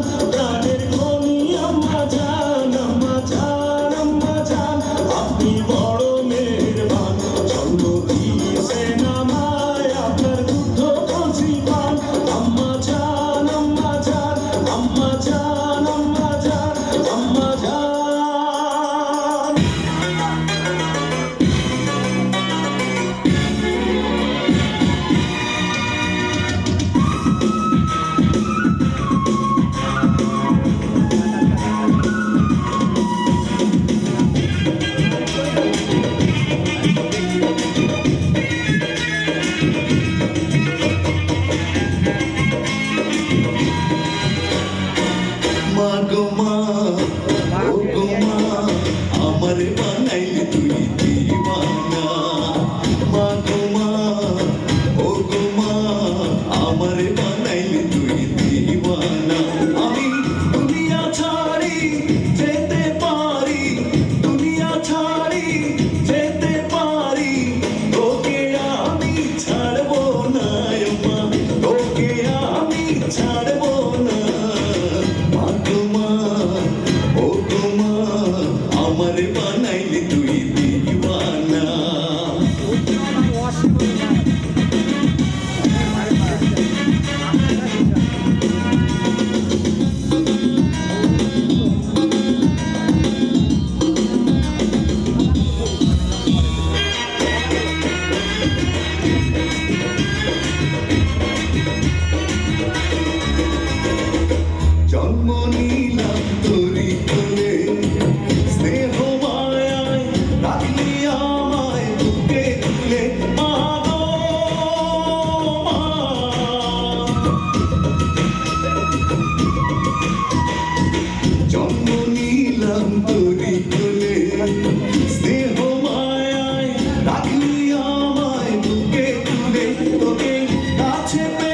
জান প্রাণের খনি আম্মা জান আম্মা জান আম্মা জান আপনি বড় মেহেরবান জন্ম দিয়েছেন আমায় আপনার দুধ কচি পান আম্মা জান আম্মা জান আম্মা জান আম্মা জান আম্মা জান মা গো মা ও গো মা আমার বানাইলি তুই দিওয়ানা মা গো মা ও গো মা আমার বানাইলি তুই দিওয়ানা আমি দুনিয়া ছাড়ি যেতে পারি দুনিয়া ছাড়ি যেতে পারি তোকে আমি ছাড়বো না মা তোকে আমি ছাড়বো না আমার বানাইলি তুই দিওয়ানা জন্ম নিলাম তোরি কোলে স্নেহ মায়ায় রাখলি আমায় বুকে তুলে মা গো মা জন্ম নিলাম তোরি কোলে স্নেহ মায়ায় রাখলি আমায় বুকে তুলে তোকে কাছে